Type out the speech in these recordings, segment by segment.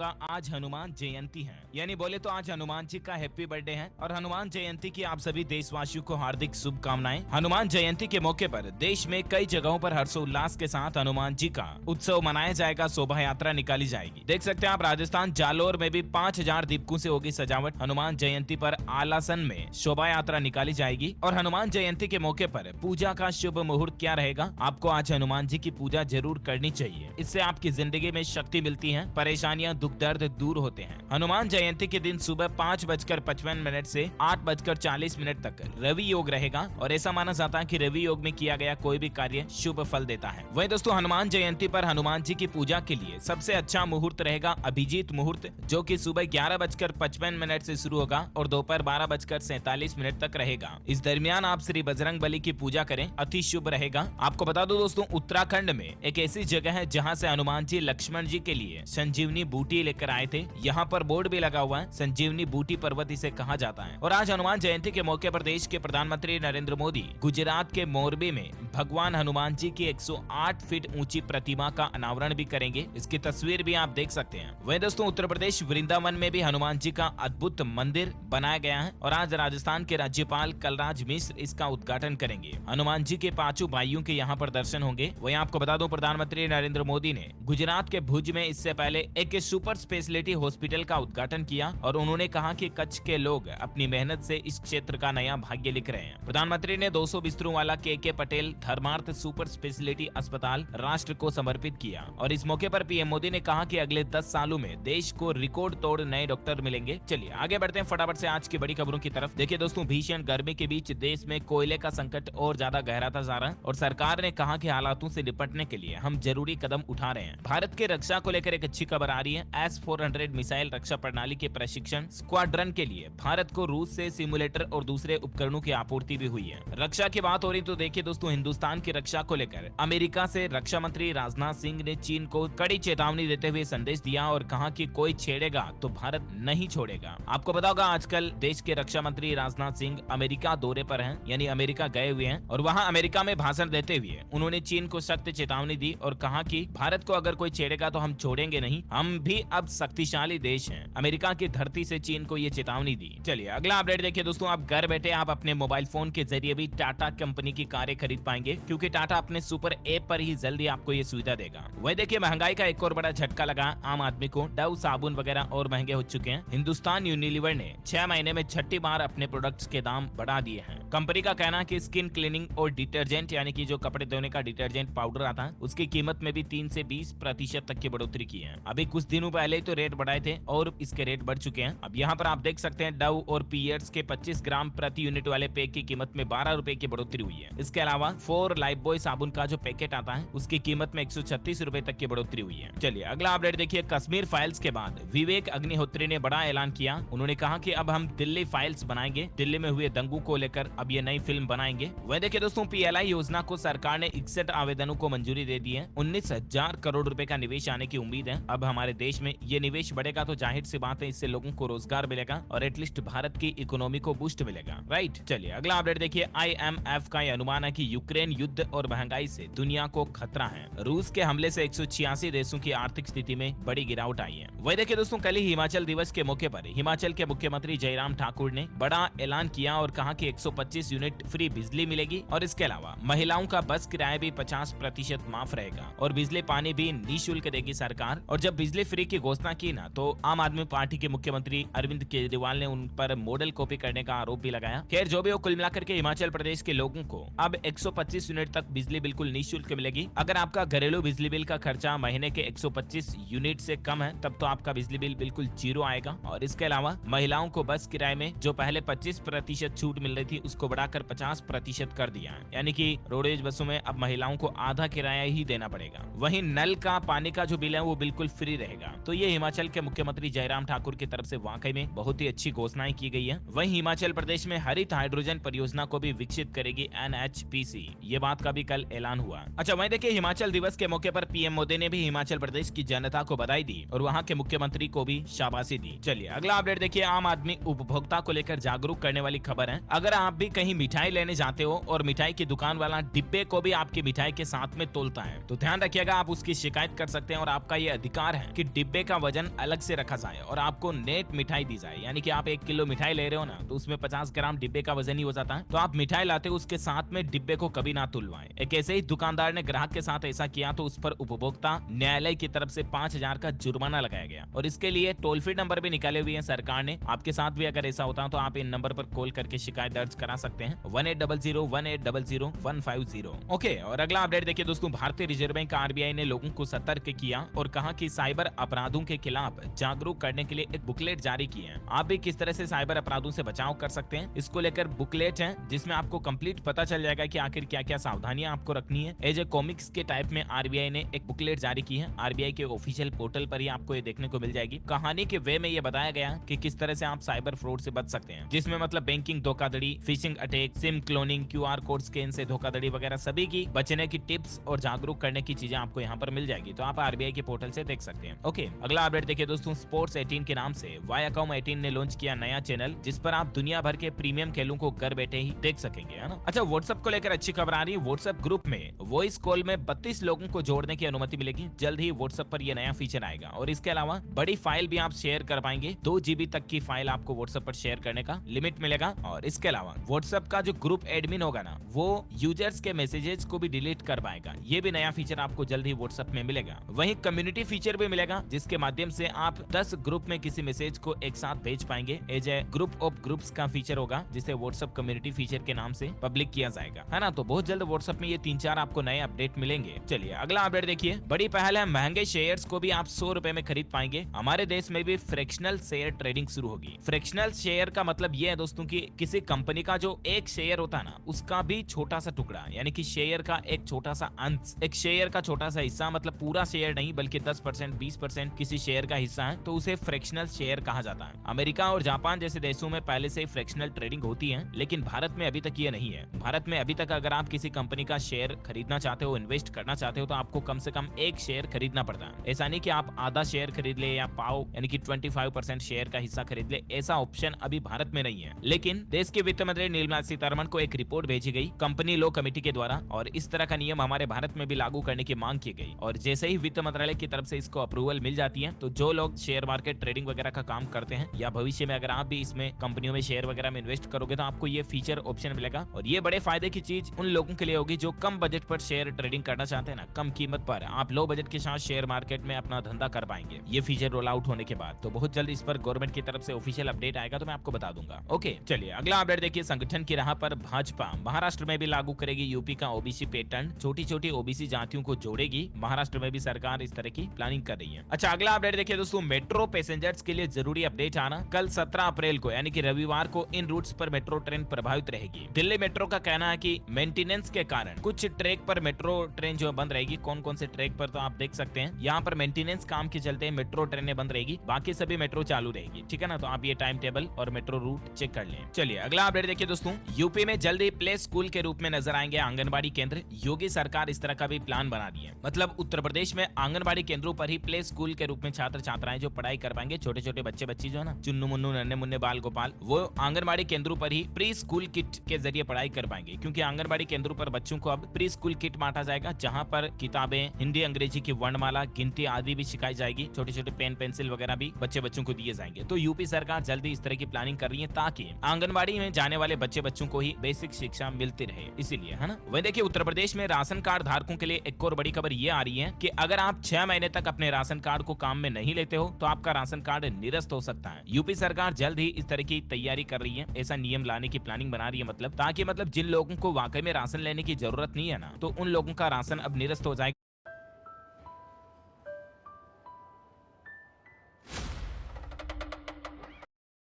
आज हनुमान जयंती है, यानी बोले तो आज हनुमान जी का हैप्पी बर्थडे है और हनुमान जयंती की आप सभी देशवासियों को हार्दिक शुभकामनाएं। हनुमान जयंती के मौके पर देश में कई जगहों पर हर्षोल्लास के साथ हनुमान जी का उत्सव मनाया जाएगा, शोभा यात्रा निकाली जाएगी। देख सकते हैं आप राजस्थान जालोर में भी 5000 दीपकों से होगी सजावट। हनुमान जयंती पर आलासन में शोभा यात्रा निकाली जाएगी और हनुमान जयंती के मौके पर पूजा का शुभ मुहूर्त क्या रहेगा, आपको आज हनुमान जी की पूजा जरूर करनी चाहिए। इससे आपकी जिंदगी में शक्ति मिलती है, परेशानियां दुख दर्द दूर होते हैं। हनुमान जयंती के दिन सुबह 5:55 से 8:40 तक रवि योग रहेगा और ऐसा माना जाता है कि रवि योग में किया गया कोई भी कार्य शुभ फल देता है। वहीं दोस्तों हनुमान जयंती पर हनुमान जी की पूजा के लिए सबसे अच्छा मुहूर्त रहेगा अभिजीत मुहूर्त, जो कि सुबह 11:55 से शुरू होगा और दोपहर 12:47 तक रहेगा। इस दरमियान आप श्री बजरंग बली की पूजा करें, अति शुभ रहेगा। आपको बता दो दोस्तों, उत्तराखंड में एक ऐसी जगह है जहाँ से हनुमान जी लक्ष्मण जी के लिए संजीवनी बूटी लेकर आए थे। यहाँ पर बोर्ड भी लगा हुआ है, संजीवनी बूटी पर्वत इसे कहा जाता है। और आज हनुमान जयंती के मौके पर देश के प्रधानमंत्री नरेंद्र मोदी गुजरात के मोरबी में भगवान हनुमान जी की 108 फीट ऊंची प्रतिमा का अनावरण भी करेंगे। इसकी तस्वीर भी आप देख सकते हैं। वहीं दोस्तों उत्तर प्रदेश वृंदावन में भी हनुमान जी का अद्भुत मंदिर बनाया गया है और आज राजस्थान के राज्यपाल कलराज मिश्र इसका उद्घाटन करेंगे। हनुमान जी के पांचों भाइयों के यहाँ पर दर्शन होंगे। वहीं आपको बता दो, प्रधानमंत्री नरेंद्र मोदी ने गुजरात के भुज में इससे पहले एक सुपर स्पेशलिटी हॉस्पिटल का उद्घाटन किया और उन्होंने कहा कि कच्छ के लोग अपनी मेहनत से इस क्षेत्र का नया भाग्य लिख रहे हैं। प्रधानमंत्री ने 200 बिस्तरों वाला के पटेल धर्मार्थ सुपर स्पेशलिटी अस्पताल राष्ट्र को समर्पित किया और इस मौके पर पीएम मोदी ने कहा कि अगले 10 सालों में देश को रिकॉर्ड तोड़ नए डॉक्टर मिलेंगे। चलिए आगे बढ़ते हैं फटाफट से आज की बड़ी खबरों की तरफ। देखिए दोस्तों, भीषण गर्मी के बीच देश में कोयले का संकट और ज्यादा गहराता जा रहा है और सरकार ने कहा कि हालातों से निपटने के लिए हम जरूरी कदम उठा रहे हैं। भारत के रक्षा को लेकर एक अच्छी खबर आ रही है। S-400 मिसाइल रक्षा प्रणाली के प्रशिक्षण स्क्वाड्रन के लिए भारत को रूस से सिमुलेटर और दूसरे उपकरणों की आपूर्ति भी हुई है। रक्षा की बात हो रही तो देखिए दोस्तों, हिंदुस्तान की रक्षा को लेकर अमेरिका से रक्षा मंत्री राजनाथ सिंह ने चीन को कड़ी चेतावनी देते हुए संदेश दिया और कहा कि कोई छेड़ेगा तो भारत नहीं छोड़ेगा। आपको पता होगा आजकल देश के रक्षा मंत्री राजनाथ सिंह अमेरिका दौरे पर हैं, यानी अमेरिका गए हुए हैं और वहां अमेरिका में भाषण देते हुए उन्होंने चीन को सख्त चेतावनी दी और कहा कि भारत को अगर कोई छेड़ेगा तो हम छोड़ेंगे नहीं, हम भी अब शक्तिशाली देश हैं। अमेरिका की धरती से चीन को ये चेतावनी दी। चलिए अगला अपडेट देखिए दोस्तों, आप घर बैठे आप अपने मोबाइल फोन के जरिए भी टाटा कंपनी की कारें खरीद पाएंगे, क्योंकि टाटा अपने सुपर ऐप पर ही जल्दी आपको ये सुविधा देगा। वही देखिए महंगाई का एक और बड़ा झटका लगा आम आदमी को। डव साबुन वगैरह और महंगे हो चुके हैं। हिंदुस्तान यूनिलीवर ने 6 महीने में 6ठी बार अपने प्रोडक्ट्स के दाम बढ़ा दिए हैं। कंपनी का कहना है कि स्किन क्लीनिंग और डिटर्जेंट यानी कि जो कपड़े धोने का डिटर्जेंट पाउडर आता है उसकी कीमत में भी 3 से 20% तक की बढ़ोतरी की है। अभी कुछ दिनों पहले तो रेट बढ़ाए थे और इसके रेट बढ़ चुके हैं। अब यहाँ पर आप देख सकते हैं डव और पीयर्स के 25 ग्राम प्रति यूनिट वाले पैक की कीमत में 12 रुपए की बढ़ोतरी हुई है। इसके अलावा 4 लाइफबॉय साबुन का जो पैकेट आता है उसकी कीमत में 136 रुपए तक की बढ़ोतरी हुई है। चलिए अगला अपडेट देखिए, कश्मीर फाइल्स के बाद विवेक अग्निहोत्री ने बड़ा ऐलान किया। उन्होंने कहा कि अब हम दिल्ली फाइल्स बनाएंगे, दिल्ली में हुए दंगों को लेकर अब ये नई फिल्म बनाएंगे। वह देखिए दोस्तों, PLI योजना को सरकार ने 61 आवेदनों को मंजूरी दे दी है। 19,000 करोड़ रुपए का निवेश आने की उम्मीद है। अब हमारे देश में ये निवेश बढ़ेगा तो जाहिर सी बात है इससे लोगों को रोजगार मिलेगा और एटलीस्ट भारत की इकोनॉमी को बूस्ट मिलेगा, राइट। चलिए अगला अपडेट देखिए, IMF का यह अनुमान है कि यूक्रेन युद्ध और महंगाई से दुनिया को खतरा है। रूस के हमले से 186 देशों की आर्थिक स्थिति में बड़ी गिरावट आई है। वही देखिए दोस्तों, कल ही हिमाचल दिवस के मौके पर हिमाचल के मुख्यमंत्री जयराम ठाकुर ने बड़ा ऐलान किया और कहा कि 125 यूनिट फ्री बिजली मिलेगी और इसके अलावा महिलाओं का बस किराया भी 50% माफ रहेगा और बिजली पानी भी निःशुल्क देगी सरकार। और जब बिजली फ्री की घोषणा की ना तो आम आदमी पार्टी के मुख्यमंत्री अरविंद केजरीवाल ने उन पर मॉडल कॉपी करने का आरोप भी लगाया। खैर जो भी हो, कुल मिलाकर के हिमाचल प्रदेश के लोगों को अब 125 यूनिट तक बिजली बिल्कुल निःशुल्क मिलेगी। अगर आपका घरेलू बिजली बिल का खर्चा महीने के 125 यूनिट से कम है तब तो आपका बिजली बिल बिल्कुल जीरो आएगा। और इसके अलावा महिलाओं को बस किराए में जो पहले 25% छूट मिल रही थी उसको बढ़ाकर 50% कर दिया है, यानी कि रोडवेज बसों में अब महिलाओं को आधा किराया ही देना पड़ेगा। वहीं नल का पानी का जो बिल है वो बिल्कुल फ्री रहेगा। तो ये हिमाचल के मुख्यमंत्री जयराम ठाकुर की तरफ से वाकई में बहुत ही अच्छी घोषणाएं की गई है। वहीं हिमाचल प्रदेश में हरित हाइड्रोजन परियोजना को भी विकसित करेगी NHPC, ये बात का भी कल ऐलान हुआ। अच्छा वहीं देखिए, हिमाचल दिवस के मौके पर पीएम मोदी ने भी हिमाचल प्रदेश की जनता को बधाई दी और वहाँ के मुख्यमंत्री को भी शाबाशी दी। चलिए अगला अपडेट देखिए, आम आदमी उपभोक्ता को लेकर जागरूक करने वाली खबर है। अगर आप भी कहीं मिठाई लेने जाते हो और मिठाई की दुकान वाला डिब्बे को भी आपकी मिठाई के साथ में तोलता है तो ध्यान रखिएगा, आप उसकी शिकायत कर सकते हैं और आपका ये अधिकार है कि डिब्बे का वजन अलग से रखा जाए और आपको नेट मिठाई दी जाए, यानी कि आप 1 किलो मिठाई ले रहे हो ना, तो उसमें 50 ग्राम डिब्बे का वजन ही हो जाता है। तो आप मिठाई लाते हो उसके साथ में डिब्बे को कभी ना तुलवाएं। एक ऐसे ही दुकानदार ने ग्राहक के साथ ऐसा किया तो उस पर उपभोक्ता न्यायालय की तरफ से 5,000 का जुर्माना लगाया गया और इसके लिए टोल फ्री नंबर भी निकाले हुए हैं सरकार ने। आपके साथ भी अगर ऐसा होता है तो आप इन नंबर पर कॉल करके शिकायत दर्ज करा सकते हैं 1800-1800-150। ओके, और अगला अपडेट देखिए दोस्तों, भारतीय रिजर्व बैंक आरबीआई ने लोगों को सतर्क किया और कहा कि साइबर अपराधों के खिलाफ जागरूक करने के लिए एक बुकलेट जारी की है। आप भी किस तरह से साइबर अपराधों से बचाव कर सकते हैं, इसको लेकर बुकलेट है जिसमें आपको कंप्लीट पता चल जाएगा कि आखिर क्या क्या सावधानियां आपको रखनी है। एज ए कॉमिक्स के टाइप में आरबीआई ने एक बुकलेट जारी की है। आरबीआई के ऑफिशियल पोर्टल पर ही आपको ये देखने को मिल जाएगी। कहानी के वे में ये बताया गया कि किस तरह से आप साइबर फ्रॉड से बच सकते हैं, जिसमें मतलब बैंकिंग धोखाधड़ी, phishing attack, SIM cloning, QR code scan से धोखाधड़ी वगैरह सभी की बचने की टिप्स और जागरूक करने की चीजें आपको यहाँ पर मिल जाएगी। तो आप आरबीआई के पोर्टल से देख सकते हैं। ओके, अगला अपडेट देखिए दोस्तों, स्पोर्ट्स 18 के नाम से वायाकॉम 18 ने लॉन्च किया नया चैनल जिस पर आप दुनिया भर के प्रीमियम खेलों को घर बैठे ही देख सकेंगे, है ना। अच्छा, व्हाट्सएप को लेकर अच्छी खबर आ रही है। व्हाट्सएप ग्रुप में वॉइस कॉल में 32 लोगों को जोड़ने की अनुमति मिलेगी। जल्द ही व्हाट्सएप पर यह नया फीचर आएगा और इसके अलावा बड़ी फाइल भी आप शेयर कर पाएंगे। 2 GB तक की फाइल आपको व्हाट्सएप पर शेयर करने का लिमिट मिलेगा। और इसके अलावा व्हाट्सएप का जो ग्रुप एडमिन होगा ना, वो यूजर्स के मैसेजेस को भी डिलीट कर पाएगा। ये भी नया फीचर आपको जल्द ही व्हाट्सएप में मिलेगा। वहीं कम्युनिटी फीचर भी मिलेगा जिसके माध्यम से आप 10 ग्रुप में किसी मैसेज को एक साथ भेज पाएंगे। As a group of groups का फीचर होगा जिसे व्हाट्सएप कम्युनिटी फीचर के नाम से पब्लिक किया जाएगा, है ना। तो बहुत जल्द व्हाट्सएप में ये 3-4 आपको नए अपडेट मिलेंगे। चलिए अगला अपडेट देखिए, बड़ी पहल है, महंगे शेयर्स को भी आप 100 रुपए में खरीद पाएंगे। हमारे देश में भी फ्रैक्शनल शेयर ट्रेडिंग शुरू होगी। फ्रैक्शनल शेयर का मतलब ये है दोस्तों कि किसी कंपनी का जो एक शेयर होता है ना, उसका भी छोटा सा टुकड़ा, यानी कि शेयर का एक छोटा सा अंश, एक शेयर का छोटा सा हिस्सा, मतलब पूरा शेयर नहीं बल्कि 10%, 20% किसी शेयर का हिस्सा है, तो उसे फ्रैक्शनल शेयर कहा जाता है। अमेरिका और जापान जैसे देशों में पहले से फ्रैक्शनल ट्रेडिंग होती है, लेकिन भारत में अभी तक ये नहीं है। भारत में अभी तक अगर आप किसी कंपनी का शेयर खरीदना चाहते हो, इन्वेस्ट करना चाहते हो, तो आपको कम से कम एक शेयर खरीदना पड़ता है। ऐसा नहीं कि आप आधा शेयर खरीद ले या पाव यानी कि 25% शेयर का हिस्सा खरीद ले, ऐसा ऑप्शन अभी भारत में नहीं है। लेकिन देश के वित्त मंत्री निर्मला सीतारमण को एक रिपोर्ट भेजी गई कंपनी लॉ कमेटी के द्वारा और इस तरह का नियम हमारे भारत में भी लागू करने की मांग की गई। और जैसे ही वित्त मंत्रालय की तरफ से इसको अप्रूवल मिल जाती है, तो जो लोग शेयर मार्केट ट्रेडिंग वगैरह का काम करते हैं या भविष्य में अगर आप भी इसमें कंपनियों में शेयर वगैरह में इन्वेस्ट करोगे, तो आपको ये फीचर ऑप्शन मिलेगा। और ये बड़े फायदे की चीज उन लोगों के लिए होगी जो कम बजट पर शेयर ट्रेडिंग करना चाहते हैं ना, कम कीमत पर आप लो बजट के साथ शेयर मार्केट में अपना धंधा कर पाएंगे ये फीचर रोल आउट होने के बाद। तो बहुत जल्द इस पर गवर्नमेंट की तरफ से ऑफिशियल अपडेट आएगा तो मैं आपको बता दूंगा। ओके, चलिए अगला अपडेट देखिए, संगठन की राह पर भाजपा महाराष्ट्र में भी लागू करेगी यूपी का ओबीसी पैटर्न, छोटी छोटी ओबीसी जातियों को जोड़ेगी। महाराष्ट्र में भी सरकार इस तरह की प्लानिंग कर रही है। अच्छा, अगला अपडेट देखिए दोस्तों, मेट्रो पैसेंजर्स के लिए जरूरी अपडेट आना। कल 17 अप्रैल को यानी कि रविवार को इन रूट्स पर मेट्रो ट्रेन प्रभावित रहेगी। दिल्ली मेट्रो का कहना है कि मेंटेनेंस के कारण कुछ ट्रैक पर मेट्रो ट्रेन जो बंद रहेगी। कौन कौन से ट्रैक पर तो आप देख सकते हैं, यहाँ पर मेंटेनेंस काम के चलते मेट्रो ट्रेनें बंद रहेगी, बाकी सभी मेट्रो चालू रहेगी, ठीक है ना। तो आप ये टाइम टेबल और मेट्रो रूट चेक कर लें। चलिए अगला अपडेट देखिए दोस्तों, यूपी में जल्द ही प्ले स्कूल के रूप में नजर आएंगे आंगनबाड़ी केंद्र। योगी सरकार इस तरह का भी प्लान बना रही है। मतलब उत्तर प्रदेश में आंगनबाड़ी केंद्रों पर ही प्ले स्कूल के रूप में छात्र छात्राएं जो पढ़ाई कर पाएंगे, छोटे छोटे बच्चे बच्ची जो है ना, चुन्नू मुन्नू नन्हे मुन्ने बाल गोपाल, वो आंगनबाड़ी केंद्रों पर ही प्री स्कूल किट के जरिए पढ़ाई कर पाएंगे। क्योंकि आंगनबाड़ी केंद्रों पर बच्चों को अब प्री स्कूल किट बांटा जाएगा, जहां पर किताबें, हिंदी अंग्रेजी की वर्णमाला, गिनती आदि भी सिखाई जाएगी। छोटे छोटे पेन पेंसिल वगैरह भी बच्चों को दिए जाएंगे। तो यूपी सरकार जल्दी इस तरह की प्लानिंग कर रही है ताकि आंगनबाड़ी में जाने वाले बच्चों को ही बेसिक शिक्षा मिलती रहे, इसीलिए, है ना। वही देखिए, उत्तर प्रदेश में राशन कार्ड धारकों के लिए एक और बड़ी खबर ये आ रही है कि अगर आप 6 महीने तक अपने राशन कार्ड को काम में नहीं लेते हो तो आपका राशन कार्ड निरस्त हो सकता है। यूपी सरकार जल्द ही इस तरह की तैयारी कर रही है, ऐसा नियम लाने की प्लानिंग बना रही है, मतलब ताकि जिन लोगों को वाकई में राशन लेने की जरूरत नहीं है ना, तो उन लोगों का राशन अब निरस्त हो जाएगा।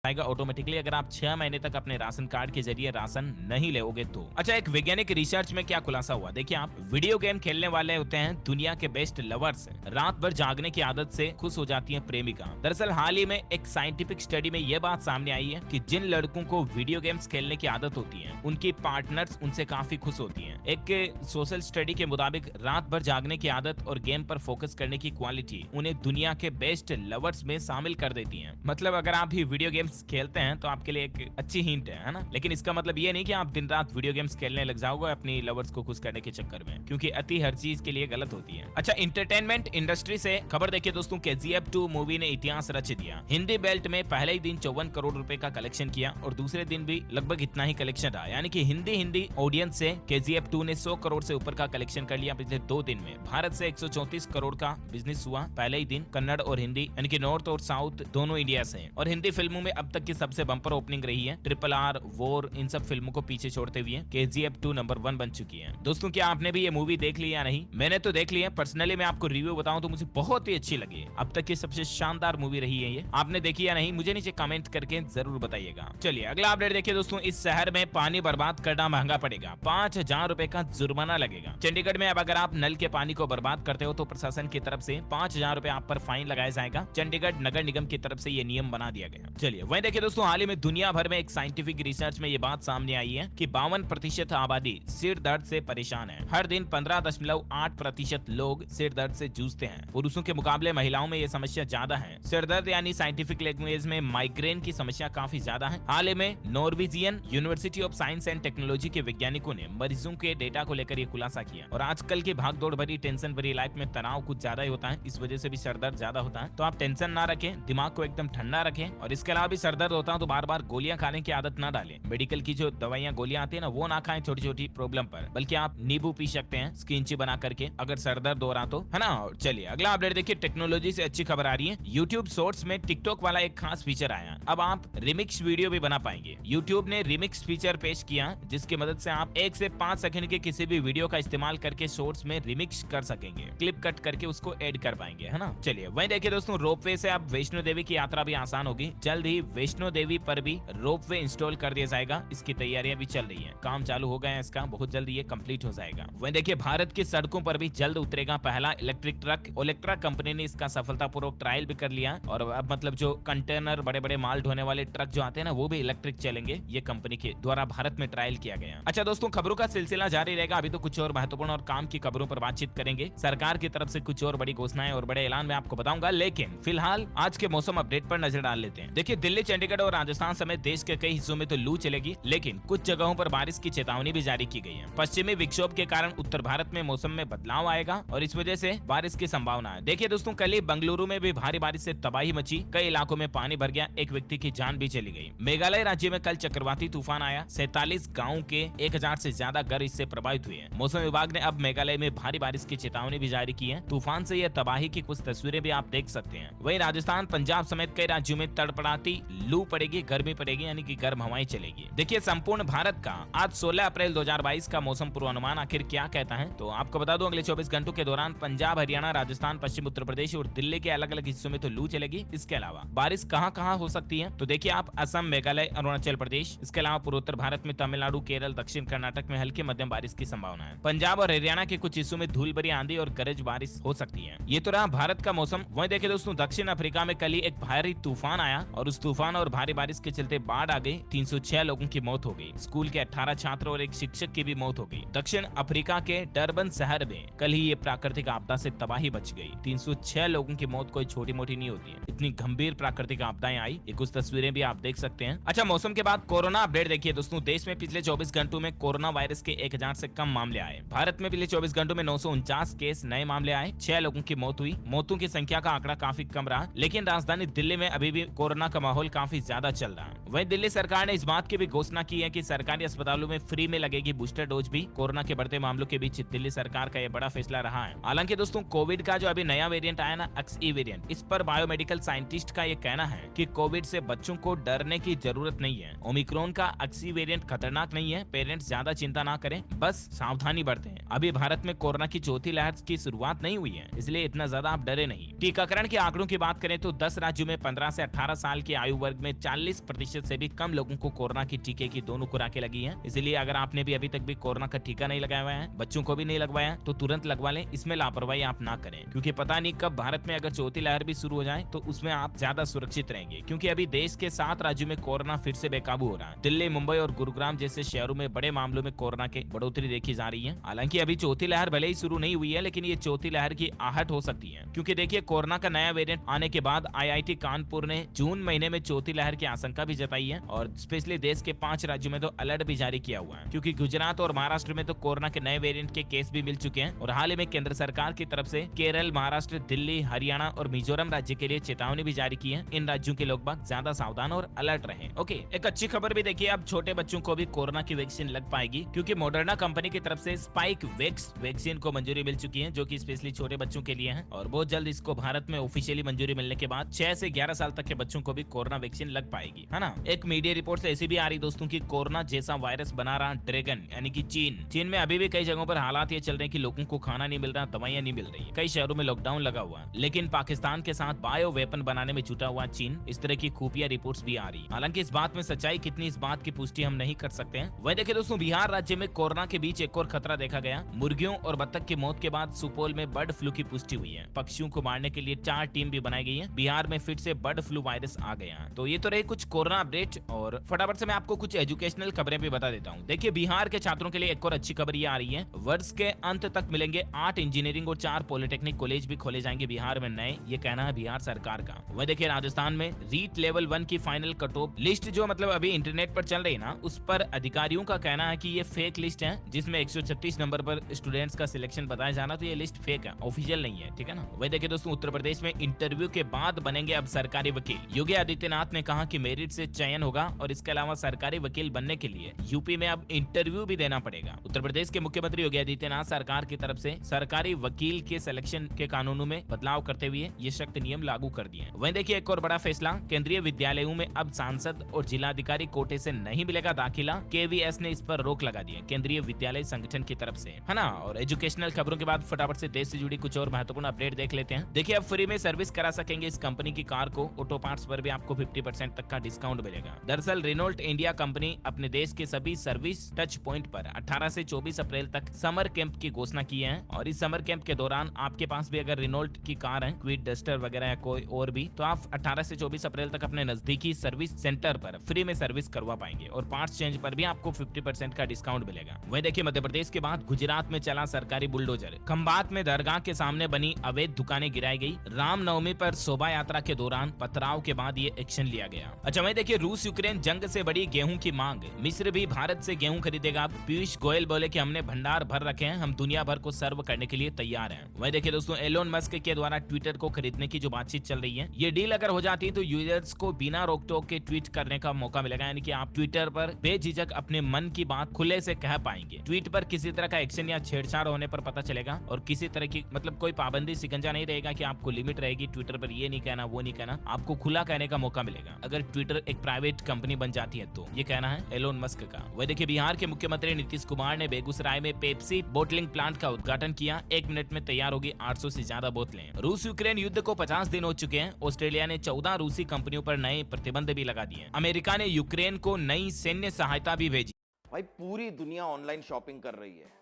ऑटोमेटिकली अगर आप 6 महीने तक अपने राशन कार्ड के जरिए राशन नहीं लेोगे तो। अच्छा, एक वैज्ञानिक रिसर्च में क्या खुलासा हुआ देखिए आप, वीडियो गेम खेलने वाले होते हैं दुनिया के बेस्ट लवर्स। रात भर जागने की आदत से खुश हो जाती है प्रेमिका। दरअसल हाल ही में एक साइंटिफिक स्टडी में यह बात सामने आई है कि जिन लड़कों को वीडियो गेम्स खेलने की आदत होती है, उनकी पार्टनर्स उनसे काफी खुश होती है। एक सोशल स्टडी के मुताबिक रात भर जागने की आदत और गेम पर फोकस करने की क्वालिटी उन्हें दुनिया के बेस्ट लवर्स में शामिल कर देती है। मतलब अगर आप भी वीडियो गेम्स गेम्स खेलते हैं तो आपके लिए एक अच्छी हिंट है ना। लेकिन इसका मतलब ये नहीं कि आप दिन रात वीडियो गेम्स खेलने लग जाओगे अपनी लवर्स को खुश करने के चक्कर में, क्योंकि अति हर चीज के लिए गलत होती है। अच्छा, इंटरटेनमेंट इंडस्ट्री से खबर देखिए दोस्तों, KGF 2 मूवी ने इतिहास रच दिया। हिंदी बेल्ट में पहले ही दिन 54 करोड़ रुपए का कलेक्शन किया और दूसरे दिन भी लगभग इतना ही कलेक्शन रहा। यानी कि हिंदी ऑडियंस से KGF 2 ने 100 करोड़ से ऊपर का कलेक्शन कर लिया पिछले 2 दिन में। भारत से 134 करोड़ का बिजनेस हुआ पहले ही दिन। कन्नड़ और हिंदी यानी कि नॉर्थ और साउथ दोनों इंडिया से। और हिंदी फिल्मों में अब तक की सबसे बम्पर ओपनिंग रही है। RRR, वॉर, इन सब फिल्मों को पीछे छोड़ते हुए KGF 2 नंबर 1 बन चुकी है। दोस्तों, क्या आपने भी ये मूवी देख ली या नहीं? मैंने तो देख ली है। पर्सनली मैं आपको रिव्यू बताऊं तो मुझे बहुत ही अच्छी लगी। अब तक की सबसे शानदार मूवी रही है ये। आपने देखी या नहीं मुझे नीचे कमेंट करके जरूर बताइएगा। चलिए अगला अपडेट देखिए दोस्तों, इस शहर में पानी बर्बाद करना महंगा पड़ेगा, 5000 रुपए का जुर्माना लगेगा। चंडीगढ़ में अब अगर आप नल के पानी को बर्बाद करते हो तो प्रशासन की तरफ से 5000 रुपए आप पर फाइन लगाया जाएगा। चंडीगढ़ नगर निगम की तरफ से ये नियम बना दिया गया। चलिए वहीं देखिए दोस्तों, हाल ही में दुनिया भर में एक साइंटिफिक रिसर्च में ये बात सामने आई है कि 52% आबादी सिर दर्द से परेशान है। हर दिन 15.8% लोग सिर दर्द से जूझते हैं। पुरुषों के मुकाबले महिलाओं में ये समस्या ज्यादा है। सिर दर्द यानी साइंटिफिक लैंग्वेज में माइग्रेन की समस्या काफी ज्यादा है। हाल ही में Norwegian university of science and technology के वैज्ञानिकों ने मरीजों के डेटा को लेकर ये खुलासा किया। और आजकल की भागदौड़ भरी टेंशन भरी लाइफ में तनाव कुछ ज्यादा ही होता है, इस वजह से भी सर दर्द ज्यादा होता है। तो आप टेंशन ना रखें, दिमाग को एकदम ठंडा रखें। और इसके अलावा भी सर दर्द होता है तो बार बार गोलियां खाने की आदत ना डालें। मेडिकल की जो दवाइयां गोलियां आती है ना, वो ना खाएं छोटी छोटी प्रॉब्लम पर, बल्कि आप नींबू पी सकते हैं स्किंची बना करके अगर सर दर्द हो रहा तो, है ना। चलिए अगला अपडेट देखिए, टेक्नोलॉजी से अच्छी खबर आ रही है। यूट्यूब शॉर्ट्स में टिकटॉक वाला एक खास फीचर आया। अब आप रिमिक्स वीडियो भी बना पाएंगे। यूट्यूब ने रिमिक्स फीचर पेश किया, जिसकी मदद से आप 1 से 5 सेकंड के किसी भी वीडियो का इस्तेमाल करके शॉर्ट्स में रिमिक्स कर सकेंगे, क्लिप कट करके उसको ऐड कर पाएंगे, है ना। चलिए वहीं देखिए दोस्तों, रोपवे से अब वैष्णो देवी की यात्रा भी आसान होगी। जल्द ही वैष्णो देवी पर भी रोपवे इंस्टॉल कर दिया जाएगा। इसकी तैयारियां भी चल रही है, काम चालू हो गया है इसका, बहुत जल्द ये कंप्लीट हो जाएगा। वहीं देखिए, भारत की सड़कों पर भी जल्द उतरेगा पहला इलेक्ट्रिक ट्रक। ओलेक्ट्रा कंपनी ने इसका सफलतापूर्वक ट्रायल भी कर लिया। और अब मतलब जो कंटेनर, बड़े बड़े माल ढोने वाले ट्रक जो आते हैं ना, वो भी इलेक्ट्रिक चलेंगे। ये कंपनी के द्वारा भारत में ट्रायल किया गया। अच्छा दोस्तों, खबरों का सिलसिला जारी रहेगा। अभी तो कुछ और महत्वपूर्ण और काम की खबरों पर बातचीत करेंगे। सरकार की तरफ से कुछ और बड़ी घोषणाएं और बड़े ऐलान मैं आपको बताऊंगा, लेकिन फिलहाल आज के मौसम अपडेट पर नजर डाल लेते हैं। देखिए, दिल्ली, चंडीगढ़ और राजस्थान समेत देश के कई हिस्सों में तो लू चलेगी, लेकिन कुछ जगहों पर बारिश की चेतावनी भी जारी की गई है। पश्चिमी विक्षोभ के कारण उत्तर भारत में मौसम में बदलाव आएगा और इस वजह से बारिश की संभावना है। देखिए दोस्तों, कल ही बेंगलुरु में भी भारी बारिश से तबाही मची, कई इलाकों में पानी भर गया, एक व्यक्ति की जान भी चली गई। मेघालय राज्य में कल चक्रवाती तूफान आया, 47 गाँव के 1000 से ज्यादा घर इससे प्रभावित हुए हैं। मौसम विभाग ने अब मेघालय में भारी बारिश की चेतावनी भी जारी की है। तूफान से यह तबाही की कुछ तस्वीरें भी आप देख सकते हैं। वहीं राजस्थान, पंजाब समेत कई राज्यों में तड़पड़ाती लू पड़ेगी, गर्मी पड़ेगी, यानी कि गर्म हवाएं चलेगी। देखिए, संपूर्ण भारत का आज 16 अप्रैल 2022 का मौसम पूर्वानुमान आखिर क्या कहता है, तो आपको बता दूं, अगले 24 घंटों के दौरान पंजाब, हरियाणा, राजस्थान, पश्चिम उत्तर प्रदेश और दिल्ली के अलग अलग हिस्सों में तो लू चलेगी। इसके अलावा बारिश कहां कहां हो सकती है, तो देखिए आप असम, मेघालय, अरुणाचल प्रदेश, इसके अलावा पूर्वोत्तर भारत में तमिलनाडु, केरल, दक्षिण कर्नाटक में हल्की मध्यम बारिश की संभावना है। पंजाब और हरियाणा के कुछ हिस्सों में धूल भरी आंधी और गरज बारिश हो सकती है। ये तो रहा भारत का मौसम। वहीं देखिए दोस्तों, दक्षिण अफ्रीका में कल ही एक भारी तूफान आया और उस तूफान और भारी बारिश के चलते बाढ़ आ गई, 306 लोगों की मौत हो गई। स्कूल के 18 छात्र और एक शिक्षक की भी मौत हो गई। दक्षिण अफ्रीका के डरबन शहर में कल ही ये प्राकृतिक आपदा से तबाही मच गई। 306 लोगों की मौत कोई छोटी मोटी नहीं होती है, इतनी गंभीर प्राकृतिक आपदाएं आई। ये कुछ तस्वीरें भी आप देख सकते हैं। अच्छा, मौसम के बाद कोरोना अपडेट देखिए दोस्तों, देश में पिछले 24 घंटों में कोरोना वायरस के 1000 से कम मामले आए। भारत में पिछले 24 घंटों में 949 केस नए मामले आए, 6 लोगों की मौत हुई। मौतों की संख्या का आंकड़ा काफी कम रहा, लेकिन राजधानी दिल्ली में अभी भी कोरोना का माहौल काफी ज्यादा चल रहा है। वहीं दिल्ली सरकार ने इस बात की भी घोषणा की है कि सरकारी अस्पतालों में फ्री में लगेगी बूस्टर डोज भी। कोरोना के बढ़ते मामलों के बीच दिल्ली सरकार का यह बड़ा फैसला रहा है। हालांकि दोस्तों, कोविड का जो अभी नया वेरिएंट आया ना, XE वेरिएंट, इस पर बायोमेडिकल साइंटिस्ट का ये कहना है कि कोविड से बच्चों को डरने की जरूरत नहीं है। ओमिक्रॉन का XE वेरिएंट खतरनाक नहीं है, पेरेंट्स ज्यादा चिंता ना करें, बस सावधानी बरतें। अभी भारत में कोरोना की चौथी लहर की शुरुआत नहीं हुई है, इसलिए इतना ज्यादा आप डरे नहीं। टीकाकरण के आंकड़ों की बात करें तो 10 राज्यों में 15 से 18 साल की आयु वर्ग में 40% से भी कम लोगों को कोरोना की टीके की दोनों खुराकें लगी हैं। इसलिए अगर आपने भी अभी तक भी कोरोना का टीका नहीं लगाया हुआ है, बच्चों को भी नहीं लगवाया, तो तुरंत लगवा लें। इसमें लापरवाही आप ना करें, क्योंकि पता नहीं कब भारत में अगर चौथी लहर भी शुरू हो जाए तो उसमें आप ज्यादा सुरक्षित रहेंगे, क्योंकि अभी अभी देश के 7 राज्यों में कोरोना फिर से बेकाबू हो रहा है। दिल्ली, मुंबई और गुरुग्राम जैसे शहरों में बड़े मामलों में कोरोना के बढ़ोतरी देखी जा रही है। हालांकि अभी चौथी लहर भले ही शुरू नहीं हुई है, लेकिन ये चौथी लहर की आहट हो सकती है, क्योंकि देखिए कोरोना का नया वेरिएंट आने के बाद IIT कानपुर ने जून महीने में चौथी लहर की आशंका भी जताई है और स्पेशली देश के 5 राज्यों में तो अलर्ट भी जारी किया हुआ है, क्योंकि गुजरात और महाराष्ट्र में तो कोरोना के नए वेरिएंट के केस भी मिल चुके हैं और हाल ही में केंद्र सरकार की तरफ से केरल, महाराष्ट्र, दिल्ली, हरियाणा और मिजोरम राज्य के लिए चेतावनी भी जारी की है। इन राज्यों के लोग बाग ज्यादा सावधान और अलर्ट रहे। ओके, एक अच्छी खबर भी देखिए, अब छोटे बच्चों को भी कोरोना की वैक्सीन लग पाएगी, क्योंकि मॉडर्ना कंपनी की तरफ से स्पाइक वेक्स वैक्सीन को मंजूरी मिल चुकी है, जो कि स्पेशली छोटे बच्चों के लिए है और बहुत जल्द इसको भारत में ऑफिशियली मंजूरी मिलने के बाद 6 से 11 साल तक के बच्चों को भी कोरोना वैक्सीन लग पाएगी, है ना। एक मीडिया रिपोर्ट से ऐसी भी आ रही दोस्तों की कोरोना जैसा वायरस बना रहा ड्रैगन यानी कि चीन में अभी भी कई जगहों पर हालात ये चल रहे हैं कि लोगों को खाना नहीं मिल रहा, दवाइयां नहीं मिल रही, कई शहरों में लॉकडाउन लगा हुआ है। लेकिन पाकिस्तान के साथ बायो वेपन बनाने में जुटा हुआ चीन, इस तरह की खुफिया रिपोर्ट्स भी आ रही। हालांकि इस बात में सच्चाई कितनी, इस बात की पुष्टि हम नहीं कर सकते हैं। वही देखिए दोस्तों, बिहार राज्य में कोरोना के बीच एक और खतरा देखा गया। मुर्गियों और बत्तख की मौत के बाद सुपौल में बर्ड फ्लू की पुष्टि हुई है। पक्षियों को मारने के लिए 4 टीम भी बनाई गई है। बिहार में फिर से बर्ड फ्लू वायरस आ गया। तो ये तो रहे कुछ कोरोना अपडेट और फटाफट से मैं आपको कुछ एजुकेशनल खबरें भी बता देता हूँ। देखिए बिहार के छात्रों के लिए एक और अच्छी खबर ये आ रही है, वर्ष के अंत तक मिलेंगे 8 इंजीनियरिंग और 4 पॉलिटेक्निक कॉलेज भी खोले जाएंगे बिहार में नए, ये कहना है बिहार सरकार का। वह देखिए राजस्थान में रीट लेवल 1 की फाइनल कट ऑफ लिस्ट जो मतलब अभी इंटरनेट पर चल रही ना, उस पर अधिकारियों का कहना है कि ये फेक लिस्ट है, जिसमें 136 नंबर पर स्टूडेंट्स का सिलेक्शन बताया जाना, तो ये लिस्ट फेक है, ऑफिशियल नहीं है, ठीक है ना। वही देखिए दोस्तों, उत्तर प्रदेश में इंटरव्यू के बाद बनेंगे अब सरकारी वकील। योगी आदित्यनाथ ने कहा कि मेरिट से चयन होगा और इसके अलावा सरकारी वकील बनने के लिए यूपी में अब इंटरव्यू भी देना पड़ेगा। उत्तर प्रदेश के मुख्यमंत्री योगी आदित्यनाथ सरकार की तरफ से सरकारी वकील के सिलेक्शन के कानूनों में बदलाव करते हुए ये सख्त नियम लागू कर दिए। वहीं देखिए एक और बड़ा फैसला, केंद्रीय विद्यालयों में अब सांसद और जिलाधिकारी कोटे से नहीं मिलेगा दाखिला, KVS ने इस पर रोक लगा दी है, केंद्रीय विद्यालय संगठन की तरफ से, है ना। और एजुकेशनल खबरों के बाद फटाफट से देश से जुड़ी कुछ और महत्वपूर्ण अपडेट देख लेते हैं। देखिए अब फ्री में सर्विस करा सकेंगे इस कंपनी की कार को, ऑटो पार्ट्स पर भी आपको 50% तक का डिस्काउंट मिलेगा। दरअसल रेनॉल्ट इंडिया कंपनी अपने देश के सभी सर्विस टच पॉइंट पर 18 से 24 अप्रैल तक समर कैंप की घोषणा की है और इस समर कैंप के दौरान आपके पास भी अगर रेनॉल्ट की कार है, क्विड, डस्टर वगैरह या कोई और भी, तो आप 18 से 24 अप्रैल तक अपने नजदीकी सर्विस सेंटर पर फ्री में सर्विस करवा पाएंगे और पार्ट्स चेंज पर भी आपको 50% का डिस्काउंट मिलेगा। वहीं देखिए मध्य प्रदेश के बाद गुजरात में चला सरकारी बुलडोजर, खंबात में दरगाह के सामने बनी अवैध दुकानें गिराई गई। रामनवमी पर शोभा यात्रा के दौरान पथराव के बाद ये एक्शन लिया गया। अच्छा वहीं देखिए रूस यूक्रेन जंग से बड़ी गेहूं की मांग, मिस्र भी भारत से गेहूं खरीदेगा। पीयूष गोयल बोले कि हमने भंडार भर रखे हैं, हम दुनिया भर को सर्व करने के लिए तैयार हैं। वहीं देखिए दोस्तों, एलोन मस्क के द्वारा ट्विटर को खरीदने की जो बातचीत चल रही है, ये डील अगर हो जाती है तो यूजर्स को बिना रोक टोक के ट्वीट करने का मौका मिलेगा, यानी कि आप ट्विटर पर बेझिझक अपने मन की बात खुले से कह पाएंगे। ट्वीट पर किसी तरह का एक्शन या छेड़छाड़ होने पर पता चलेगा और किसी तरह की मतलब कोई पाबंदी सिकंजा नहीं रहेगा कि आपको लिमिट रहेगी ट्विटर पर ये नहीं कहना वो नहीं कहना, आपको खुला कहने का मौका मिलेगा अगर ट्विटर एक प्राइवेट कंपनी बन जाती है तो। ये कहना है एलोन मस्क का। वह देखिए बिहार के मुख्यमंत्री नीतीश कुमार ने बेगूसराय में पेप्सी बोटलिंग प्लांट का उद्घाटन किया। 1 मिनट में तैयार होगी 800 से ज्यादा बोतलें। रूस यूक्रेन युद्ध को 50 दिन हो चुके हैं। ऑस्ट्रेलिया ने 14 रूसी कंपनियों पर नए प्रतिबंध भी लगा दिए। अमेरिका ने यूक्रेन को नई सैन्य सहायता भी भेजी। भाई पूरी दुनिया ऑनलाइन शॉपिंग कर रही है,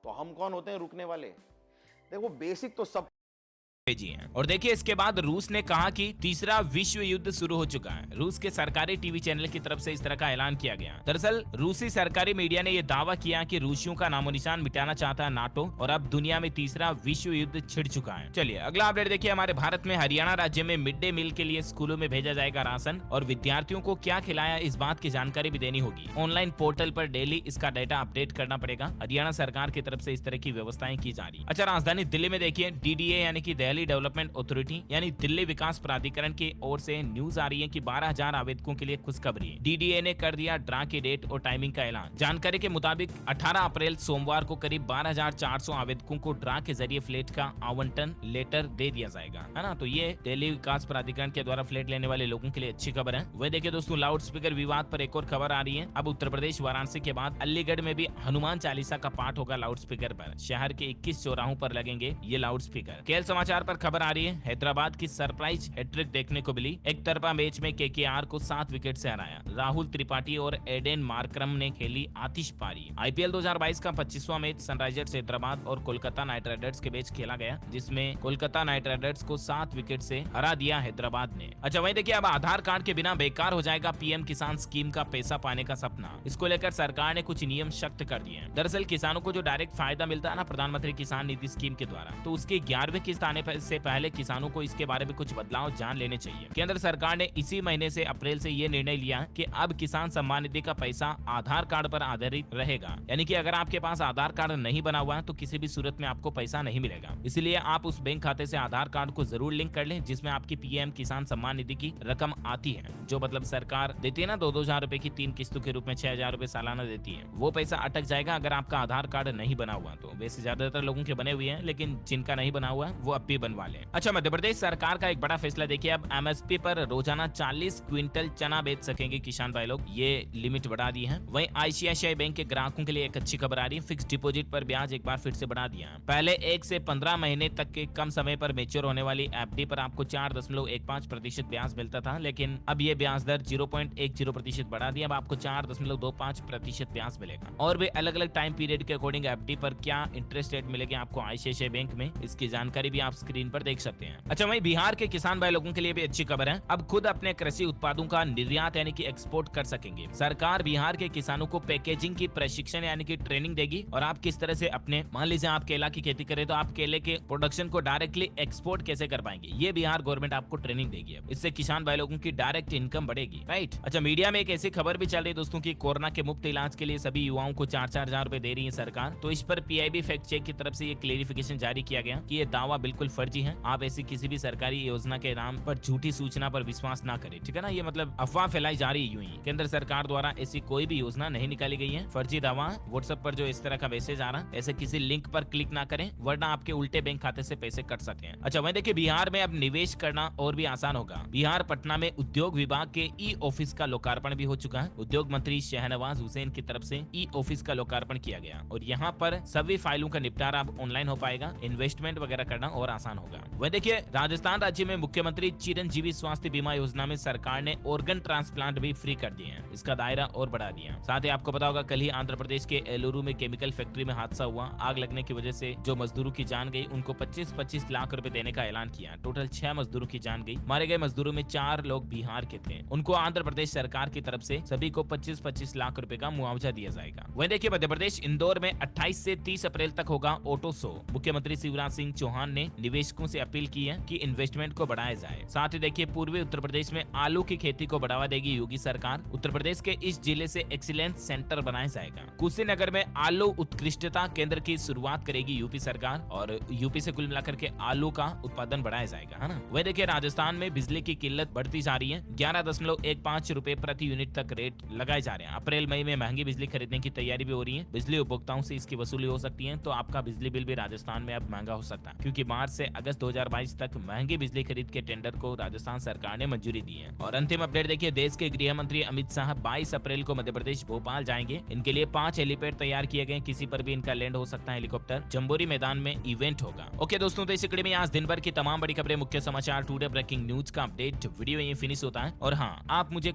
तो हम कौन होते हैं रुकने वाले? देखो बेसिक तो सब भेजी हैं। और देखिए इसके बाद रूस ने कहा कि तीसरा विश्व युद्ध शुरू हो चुका है। रूस के सरकारी टीवी चैनल की तरफ से इस तरह का ऐलान किया गया। दरअसल रूसी सरकारी मीडिया ने यह दावा किया कि रूसियों का नामो निशान मिटाना चाहता है नाटो और अब दुनिया में तीसरा विश्व युद्ध छिड़ चुका है। चलिए अगला अपडेट देखिए, हमारे भारत में हरियाणा राज्य में मिड डे मील के लिए स्कूलों में भेजा जाएगा राशन और विद्यार्थियों को क्या खिलाया इस बात की जानकारी भी देनी होगी। ऑनलाइन पोर्टल पर डेली इसका डाटा अपडेट करना पड़ेगा। हरियाणा सरकार की तरफ से इस तरह की व्यवस्थाएं की जा रही। अच्छा राजधानी दिल्ली में देखिए DDA यानी कि दिल्ली डेवलपमेंट अथॉरिटी यानी दिल्ली विकास प्राधिकरण की ओर से न्यूज आ रही है कि 12,000 आवेदकों के लिए खुशखबरी। DDA ने कर दिया ड्रा की डेट और टाइमिंग का ऐलान। जानकारी के मुताबिक 18 अप्रैल सोमवार को करीब 12,400 आवेदकों को ड्रा के जरिए फ्लैट का आवंटन लेटर दे दिया जाएगा, है ना। तो ये दिल्ली विकास प्राधिकरण के द्वारा फ्लैट लेने वाले लोगों के लिए अच्छी खबर है। वह देखिए दोस्तों, लाउड स्पीकर विवाद पर एक और खबर आ रही है। अब उत्तर प्रदेश वाराणसी के बाद अलीगढ़ में भी हनुमान चालीसा का पाठ होगा लाउड स्पीकर पर। शहर के 21 चौराहों पर लगेंगे ये लाउड स्पीकर। KL समाचार पर खबर आ रही है, हैदराबाद की सरप्राइज हैट्रिक देखने को मिली। एक तरफा मैच में केकेआर को 7 विकेट से हराया। राहुल त्रिपाठी और एडेन मार्करम ने खेली आतिशबाजी। आईपीएल 2022 का 25वां मैच सनराइजर्स हैदराबाद और कोलकाता नाइट राइडर्स के बीच खेला गया, जिसमें कोलकाता नाइट राइडर्स को 7 विकेट से हरा दिया हैदराबाद ने। अच्छा वही देखिए, अब आधार कार्ड के बिना बेकार हो जाएगा पीएम किसान स्कीम का पैसा पाने का सपना। इसको लेकर सरकार ने कुछ नियम सख्त कर दिए हैं। दरअसल किसानों को जो डायरेक्ट फायदा मिलता है ना प्रधानमंत्री किसान निधि स्कीम के द्वारा, तो उसकी 11वीं किस्त आने से पहले किसानों को इसके बारे में कुछ बदलाव जान लेने चाहिए। केंद्र सरकार ने इसी महीने से अप्रैल से ये निर्णय लिया कि अब किसान सम्मान निधि का पैसा आधार कार्ड पर आधारित रहेगा। यानी कि अगर आपके पास आधार कार्ड नहीं बना हुआ है तो किसी भी सूरत में आपको पैसा नहीं मिलेगा। इसलिए आप उस बैंक खाते से आधार कार्ड को जरूर लिंक कर लें जिसमें आपकी पीएम किसान सम्मान निधि की रकम आती है, जो मतलब सरकार देती है ना 2,000 रुपए की 3 किस्तों के रूप में 6,000 रुपए सालाना देती है। वो पैसा अटक जाएगा अगर आपका आधार कार्ड नहीं बना हुआ तो। वैसे ज्यादातर लोगों के बने हुए हैं, लेकिन जिनका नहीं बना हुआ है वो अब भी बनवा लें। अच्छा मध्य प्रदेश सरकार का एक बड़ा फैसला देखिए, अब एमएसपी पर रोजाना 40 क्विंटल चना बेच सकेंगे किसान भाई लोग, ये लिमिट बढ़ा दी है। वहीं आईसीआईसीआई बैंक के ग्राहकों के लिए एक अच्छी खबर आ रही है, फिक्स डिपॉजिट पर ब्याज एक बार फिर से बढ़ा दिया। पहले 1 से 15 महीने तक के कम समय पर मेच्योर होने वाली एफडी पर आपको 4.15% ब्याज मिलता था, लेकिन अब ये ब्याज दर 0.10% बढ़ा दिया। अब आपको 4.25% ब्याज मिलेगा। और भी अलग अलग टाइम पीरियड के अकॉर्डिंग एफडी पर क्या इंटरेस्ट रेट मिलेगी आपको आईसीआईसीआई बैंक में, इसकी जानकारी भी आप स्क्रीन पर देख सकते हैं। अच्छा वहीं बिहार के किसान भाई लोगों के लिए भी अच्छी खबर है, अब खुद अपने कृषि उत्पादों का निर्यात यानी कि एक्सपोर्ट कर सकेंगे। सरकार बिहार के किसानों को पैकेजिंग की प्रशिक्षण यानी कि ट्रेनिंग देगी और आप किस तरह से अपने, मान लीजिए आप केला की खेती करें तो आप केले के प्रोडक्शन को डायरेक्टली एक्सपोर्ट कैसे कर पाएंगे, ये बिहार गवर्नमेंट आपको ट्रेनिंग देगी। इससे किसान भाई लोगों की डायरेक्ट इनकम बढ़ेगी, राइट। अच्छा मीडिया में एक ऐसी खबर भी चल रही है दोस्तों की कोरोना के मुफ्त इलाज के लिए सभी युवाओं को 4-4 हजार रुपए दे रही है सरकार। तो इस पर पीआईबी फैक्ट चेक की तरफ से ये क्लेरिफिकेशन जारी किया गया कि ये दावा बिल्कुल फर्जी है। आप ऐसी किसी भी सरकारी योजना के नाम पर झूठी सूचना पर विश्वास ना करें, ठीक है ना। ये मतलब अफवाह फैलाई जा रही है यूं ही। केंद्र सरकार द्वारा ऐसी कोई भी योजना नहीं निकाली गई है। फर्जी दावा व्हाट्सएप पर जो इस तरह का मैसेज आ रहा है, ऐसे किसी लिंक पर क्लिक ना करें वरना आपके उल्टे बैंक खाते से पैसे कट सकते हैं। अच्छा वहीं देखिए, बिहार में अब निवेश करना और भी आसान होगा। बिहार पटना में उद्योग विभाग के ई ऑफिस का लोकार्पण भी हो चुका है। उद्योग मंत्री शहनवाज हुसैन की तरफ से ई ऑफिस का लोकार्पण किया गया और यहाँ पर सभी फाइलों का निपटारा अब ऑनलाइन हो पाएगा। इन्वेस्टमेंट वगैरह करना और आसान होगा। वह देखिए, राजस्थान राज्य में मुख्यमंत्री चिरंजीवी स्वास्थ्य बीमा योजना में सरकार ने ऑर्गन ट्रांसप्लांट भी फ्री कर दिए हैं। इसका दायरा और बढ़ा दिया। साथ ही आपको पता होगा कल ही आंध्र प्रदेश के एलुरु में केमिकल फैक्ट्री में हादसा हुआ। आग लगने की वजह से जो मजदूरों की जान गई उनको 25-25 लाख रुपए देने का ऐलान किया। टोटल 6 मजदूरों की जान गई। मारे गए मजदूरों में 4 लोग बिहार के थे। उनको आंध्र प्रदेश सरकार की तरफ से सभी को 25-25 लाख रुपए का मुआवजा दिया जाएगा। वहीं देखिए, मध्य प्रदेश इंदौर में 28 से 30 अप्रैल तक होगा ऑटो शो। मुख्यमंत्री शिवराज सिंह चौहान ने निवेशकों से अपील की है कि इन्वेस्टमेंट को बढ़ाया जाए। साथ ही देखिए, पूर्वी उत्तर प्रदेश में आलू की खेती को बढ़ावा देगी योगी सरकार। उत्तर प्रदेश के इस जिले से एक्सीलेंस सेंटर बनाया जाएगा। कुशीनगर में आलू उत्कृष्टता केंद्र की शुरुआत करेगी यूपी सरकार और यूपी से कुल मिलाकर के आलू का उत्पादन बढ़ाया जाएगा, है ना। वह देखिए, राजस्थान में बिजली की किल्लत बढ़ती जा रही है। 11.15 रुपए प्रति यूनिट तक रेट लगाए जा रहे हैं। अप्रैल मई में महंगी बिजली खरीदने की तैयारी भी हो रही है। बिजली उपभोक्ताओं से इसकी वसूली हो सकती है, तो आपका बिजली बिल भी राजस्थान में अब महंगा हो सकता है, क्योंकि मार्च से अगस्त 2022 तक महंगी बिजली खरीद के टेंडर को राजस्थान सरकार ने मंजूरी दी है। और अंतिम अपडेट देखिए, देश के गृह मंत्री अमित शाह 22 अप्रैल को मध्य प्रदेश भोपाल जाएंगे। इनके लिए 5 हेलीपैड तैयार किए गए, किसी पर भी इनका लैंड हो सकता है हेलीकॉप्टर। जम्बोरी मैदान में इवेंट होगा। ओके दोस्तों, तो इस कड़ी में आज दिन भर की तमाम बड़ी खबरें, मुख्य समाचार, टुडे ब्रेकिंग न्यूज का अपडेट वीडियो ये फिनिश होता है। और हाँ, आप मुझे